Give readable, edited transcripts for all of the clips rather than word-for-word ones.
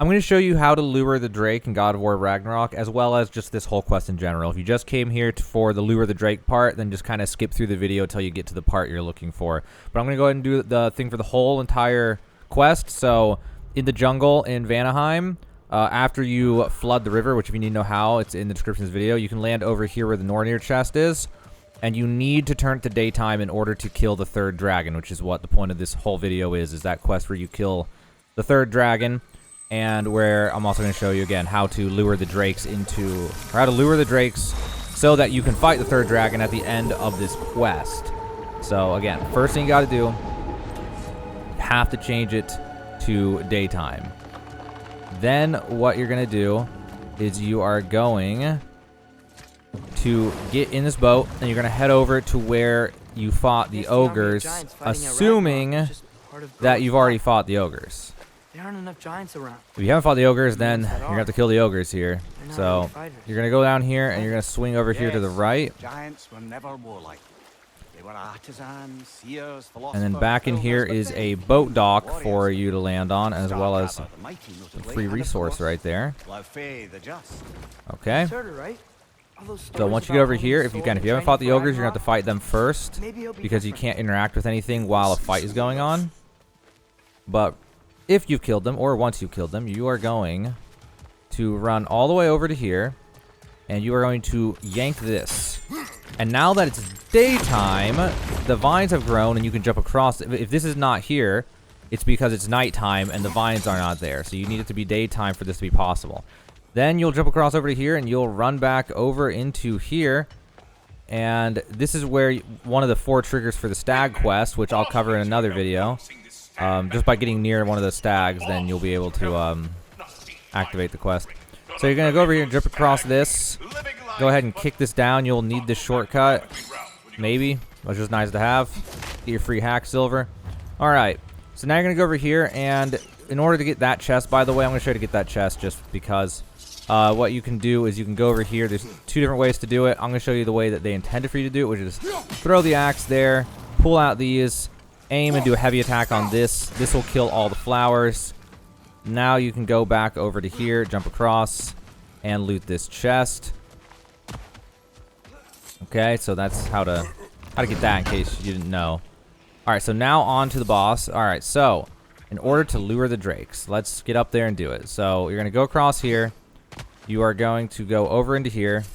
I'm going to show you how to lure the Drake in God of War Ragnarok, as well as just this whole quest in general. If you just came here for the lure the Drake part, then just kind of skip through the video until you get to the part you're looking for. But I'm going to go ahead and do the thing for the whole entire quest. So, in the jungle in Vanaheim, after you flood the river, which if you need to know how, it's in the description of this video, you can land over here where the Nornir chest is. And you need to turn it to daytime in order to kill the third dragon, which is what the point of this whole video is that quest where you kill the third dragon. And where I'm also going to show you again how to lure the drakes so that you can fight the third dragon at the end of this quest. So again, first thing you got to do, you have to change it to daytime. Then what you're going to do is you are going to get in this boat and you're going to head over to where you fought the ogres, assuming that you've already fought the ogres. There aren't enough giants around. If you haven't fought the ogres, then you're going to have to kill the ogres here. So you're going to go down here and you're going to swing over here to the right. Giants were never warlike. They were artisans, seers, philosophers. And then back in here is a boat dock for you to land on, as well as some free resource right there. Okay. So once you get over here, if you haven't fought the ogres, you're going to have to fight them first, because you can't interact with anything while a fight is going on. But if you've killed them, or once you've killed them, you are going to run all the way over to here, and you are going to yank this. And now that it's daytime, the vines have grown, and you can jump across. If this is not here, it's because it's nighttime, and the vines are not there. So you need it to be daytime for this to be possible. Then you'll jump across over to here, and you'll run back over into here. And this is where one of the 4 triggers for the stag quest, which I'll cover in another video. Just by getting near one of the stags, then you'll be able to activate the quest. So you're going to go over here and jump across this. Go ahead and kick this down. You'll need this shortcut. Maybe. Which is nice to have. Get your free hack silver. Alright. So now you're going to go over here, and in order to get that chest, by the way, I'm going to show you to get that chest just because what you can do is you can go over here. There's 2 different ways to do it. I'm going to show you the way that they intended for you to do it, which is throw the axe there, pull out these, aim and do a heavy attack on this. This will kill all the flowers. Now you can go back over to here, jump across, and loot this chest. Okay, so that's how to get that in case you didn't know. Alright, so now on to the boss. Alright, so in order to lure the drakes, let's get up there and do it. So you're going to go across here. You are going to go over into here.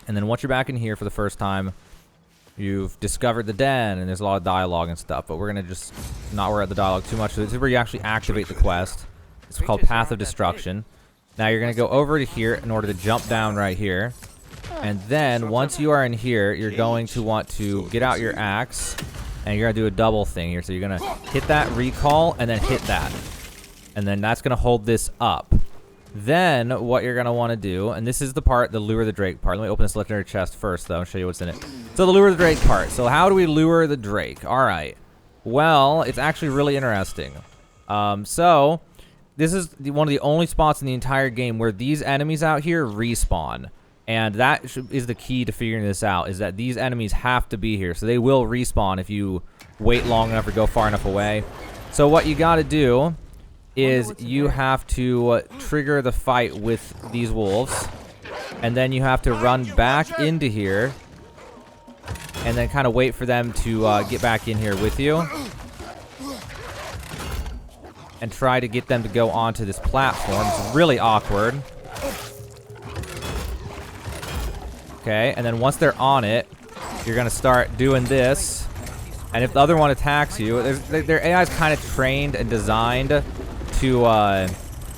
And then once you're back in here for the first time, you've discovered the den, and there's a lot of dialogue and stuff, but we're going to just not worry about the dialogue too much. So this is where you actually activate the quest. It's called Path of Destruction. Now you're going to go over to here in order to jump down right here. And then once you are in here, you're going to want to get out your axe, and you're going to do a double thing here. So you're going to hit that recall and then hit that. And then that's going to hold this up. Then what you're going to want to do, and this is the part, the lure the drake part. Let me open this legendary chest first, though, and show you what's in it. So the lure the drake part. So how do we lure the drake? All right. Well, it's actually really interesting. So this is one of the only spots in the entire game where these enemies out here respawn. And that is the key to figuring this out, is that these enemies have to be here. So they will respawn if you wait long enough or go far enough away. So what you got to do is you have to trigger the fight with these wolves, and then you have to run back into here and then kind of wait for them to get back in here with you and try to get them to go onto this platform. It's really awkward. Okay, and then once they're on it, you're gonna start doing this, and if the other one attacks you, their AI is kind of trained and designed to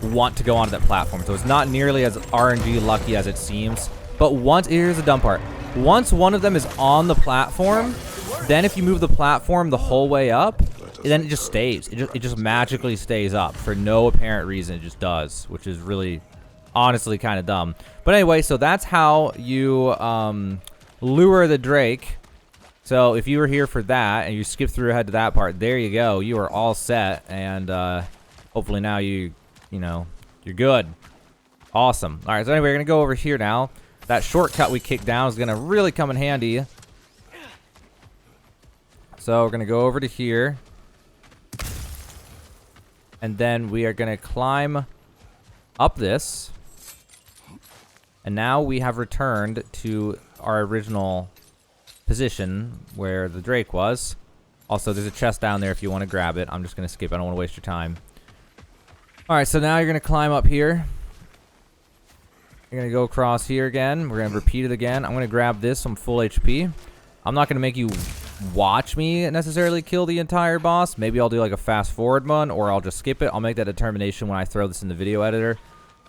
want to go onto that platform, so it's not nearly as RNG lucky as it seems. But here's the dumb part. Once one of them is on the platform, then if you move the platform the whole way up, then it just stays. It just magically stays up for no apparent reason. It just does, which is really, honestly, kind of dumb. But anyway, so that's how you lure the drake. So if you were here for that and you skip through ahead to that part, there you go. You are all set, and hopefully now you're good. Awesome. All right, so anyway, we're gonna go over here now. That shortcut we kicked down is gonna really come in handy So we're going to go over to here. And then we are going to climb up this. And now we have returned to our original position where the Drake was. Also, there's a chest down there if you want to grab it. I'm just going to skip. I don't want to waste your time. Alright, so now you're going to climb up here. You're going to go across here again. We're going to repeat it again. I'm going to grab this. I'm full HP. I'm not going to make you watch me necessarily kill the entire boss. Maybe I'll do like a fast forward one, or I'll just skip it. I'll make that determination when I throw this in the video editor.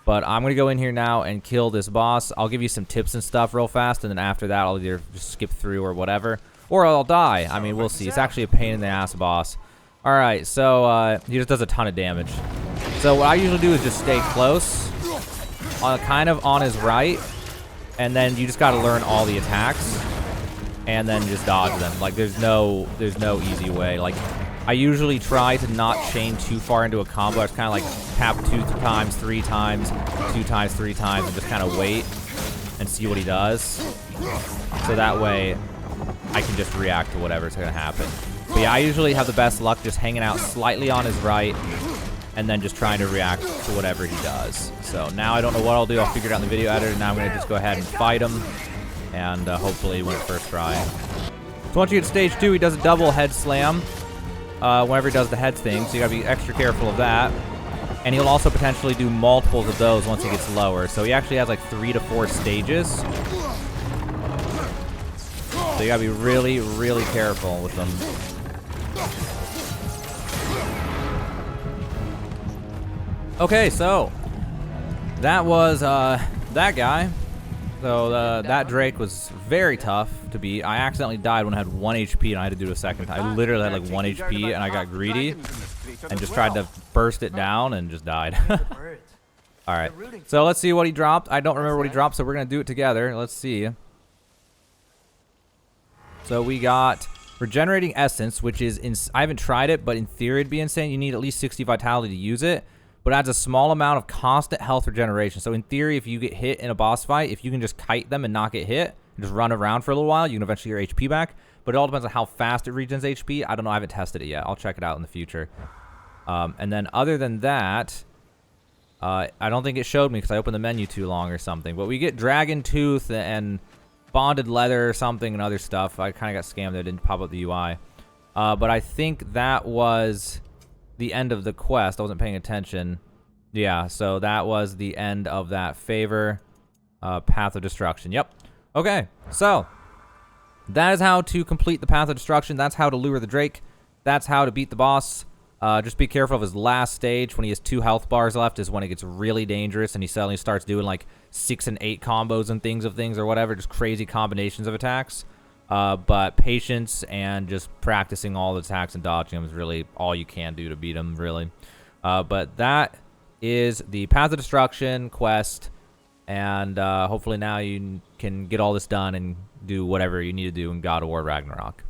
But I'm going to go in here now and kill this boss. I'll give you some tips and stuff real fast, and then after that I'll either just skip through or whatever. Or I'll die. I mean, we'll see. It's actually a pain in the ass boss. Alright, so he just does a ton of damage. So what I usually do is just stay close, kind of on his right, and then you just got to learn all the attacks, and then just dodge them. Like, there's no easy way. Like, I usually try to not chain too far into a combo. I just kind of like tap 2 times, 3 times, 2 times, 3 times, and just kind of wait and see what he does. So that way I can just react to whatever's going to happen. But yeah, I usually have the best luck just hanging out slightly on his right and then just trying to react to whatever he does. So now I don't know what I'll do. I'll figure it out in the video editor. Now I'm going to just go ahead and fight him and hopefully win it first try. So once you get stage 2, he does a double head slam whenever he does the head thing. So you got to be extra careful of that. And he'll also potentially do multiples of those once he gets lower. So he actually has like 3 to 4 stages. So you gotta be really, really careful with them. Okay, so that was that guy. So that Drake was very tough to beat. I accidentally died when I had 1 HP and I had to do it a second time. I literally had like 1 HP and I got greedy and just tried to burst it down and just died. Alright, so let's see what he dropped. I don't remember what he dropped, so we're gonna do it together. Let's see. So we got Regenerating Essence, which is, I haven't tried it, but in theory it'd be insane. You need at least 60 Vitality to use it, but it adds a small amount of constant health regeneration. So in theory, if you get hit in a boss fight, if you can just kite them and not get hit, and just run around for a little while, you can eventually get your HP back. But it all depends on how fast it regens HP. I don't know, I haven't tested it yet. I'll check it out in the future. And then other than that, I don't think it showed me because I opened the menu too long or something. But we get Dragon Tooth and Bonded Leather or something and other stuff. I kind of got scammed there. It didn't pop up the UI. But I think that was the end of the quest. I wasn't paying attention. Yeah, so that was the end of that favor. Path of Destruction. Yep. Okay, so that is how to complete the Path of Destruction. That's how to lure the Drake. That's how to beat the boss. Just be careful of his last stage when he has 2 health bars left is when it gets really dangerous and he suddenly starts doing like 6 and 8 combos and things or whatever, just crazy combinations of attacks. But patience and just practicing all the attacks and dodging them is really all you can do to beat him, really. But that is the Path of Destruction quest, and hopefully now you can get all this done and do whatever you need to do in God of War Ragnarok.